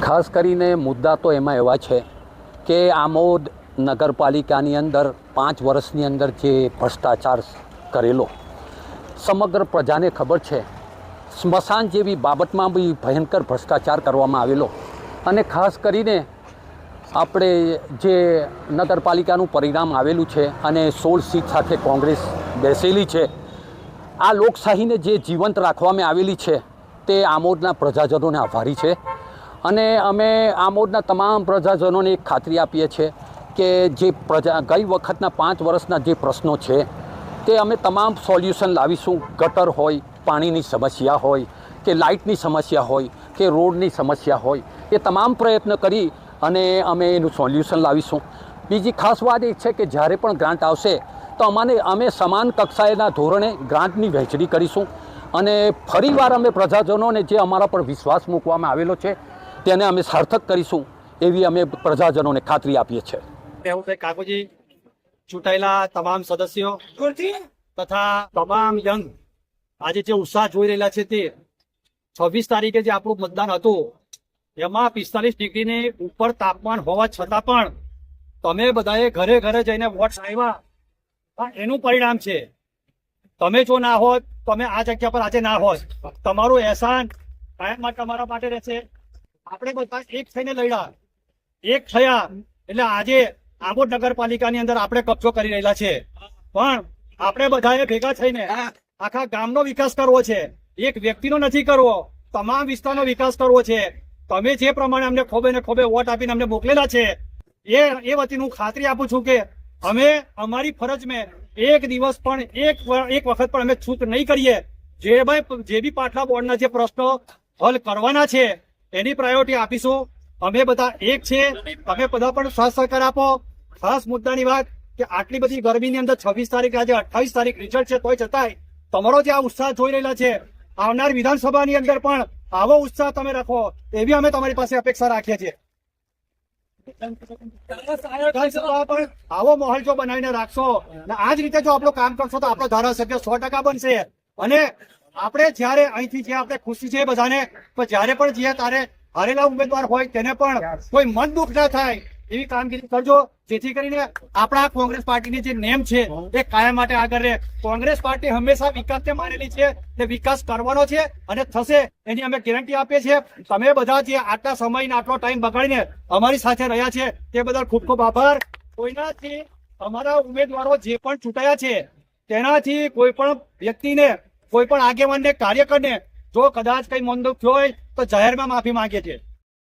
ખાસ કરીને મુદ્દા તો એમાં એવા છે કે આમોદ નગરપાલિકાની અંદર 5 વર્ષની અંદર જે ભ્રષ્ટાચાર કરેલો સમગ્ર પ્રજાને ખબર છે. સ્મશાન જેવી બાબતમાં બી ભયંકર ભ્રષ્ટાચાર કરવામાં આવેલો અને ખાસ કરીને આપણે જે નગરપાલિકાનું પરિણામ આવેલું છે અને 16 સીટ સાથે કોંગ્રેસ બેસેલી છે. આ લોકશાહીને જે જીવંત રાખવામાં આવેલી છે તે આમોદના પ્રજાજનોને આભારી છે અને અમે આમોદના તમામ પ્રજાજનોને એક ખાતરી આપીએ છીએ કે જે ગઈ વખતના 5 વર્ષના જે પ્રશ્નો છે તે અમે તમામ સોલ્યુશન લાવીશું. ગટર હોય, પાણીની સમસ્યા હોય કે લાઇટની સમસ્યા હોય કે રોડની સમસ્યા હોય, એ તમામ પ્રયત્ન કરી અને અમે એનું સોલ્યુશન લાવીશું. બીજી ખાસ વાત એ છે કે જ્યારે પણ ગ્રાન્ટ આવશે તો અમે સમાન કક્ષાએના ધોરણે ગ્રાન્ટની વહેંચણી કરીશું અને ફરીવાર અમે પ્રજાજનોને જે અમારા પર વિશ્વાસ મૂકવામાં આવેલો છે તેને અમે સાર્થક કરીશું એવી અમે પ્રજાજનોને ખાતરી આપીએ છીએ. એવું છે કાકોજી, ચૂંટાયેલા તમામ સદસ્યો તથા તમામ યંગ આજે જે ઉત્સાહ જોઈ રહેલા છે તે 26 તારીખે જે આપણું મતદાન હતું એમાં 45 ડિગ્રીની ઉપર તાપમાન હોવા છતાં પણ તમે બધાએ ઘરે ઘરે જઈને વોટ આવ્યા, એનું પરિણામ છે. તમે જો ના હોત, તમે આ જગ્યા પર આજે ના હોત, તમારું એહસાન કાયમ માટે અમારા માટે રહેશે. આપણે બધા એક થઈને લડ્યા, એક થયા એટલે આજે આમોદ નગરપાલિકાની અંદર આપણે કબજો કરી રહેલા છે. પણ આપણે બધાએ ભેગા થઈને આખા ગામનો વિકાસ કરવો છે, એક વ્યક્તિનો નથી કરવો, તમામ વિસ્તારનો વિકાસ કરવો છે. તમે જે પ્રમાણે અમને ખોબે ને ખોબે વોટ આપીને અમને મોકલેલા છે એ વતીનું હું ખાતરી આપું છું કે અમે અમારી ફરજ મેં એક દિવસ પણ એક વખત પણ અમે છૂટ નહીં કરીએ. જે બી પાટલા બોર્ડના જે પ્રશ્નો હલ કરવાના છે એની પ્રાયોરિટી આપીશું. અમે બધા એક છે, તમે બધા પણ સાથ સહકાર આપો. ખાસ મુદ્દાની વાત કે આટલી બધી ગરમીની અંદર 26 તારીખ આજે 28 તારીખ રિઝલ્ટ છે તોય છતાંય તમારો જે આ ઉત્સાહ જોઈ રહેલા છે, આવનાર વિધાનસભાની અંદર પણ આવો ઉત્સાહ તમે રાખો એવી અમે તમારી પાસે અપેક્ષા રાખીએ છીએ. આવો માહોલ જો બનાવીને રાખશો ને આ જ રીતે જો આપણું કામ કરશો તો આપણો ધારાસભ્ય 100% બનશે. અને આપણે જયારે અહીંથી જે આપણે ખુશી છે બધાને, પણ જયારે પણ જે તારે હારેલા ઉમેદવાર હોય તેને પણ કોઈ મન દુઃખ ના થાય એવી કામગીરી કરજો, જેથી કરીને આપણા કોંગ્રેસ પાર્ટીની જે નેમ છે એ કાયમ માટે આગળ રહે. કોંગ્રેસ પાર્ટી હંમેશા વિકાસને માનેલી છે, તે વિકાસ કરવાનો છે અને થશે એની અમે ગેરંટી આપીએ છીએ. તમે બધા જે આટલા સમય આટલો ટાઈમ બગાડીને અમારી સાથે રહ્યા છે તે બદલ ખૂબ ખૂબ આભાર. કોઈનાથી અમારા ઉમેદવારો જે પણ ચૂંટાયા છે તેનાથી કોઈ પણ વ્યક્તિને, કોઈ પણ આગેવાનને, કાર્યકરને જો કદાચ કઈ મન દુઃખ હોય તો જાહેરમાં માફી માંગીએ છીએ.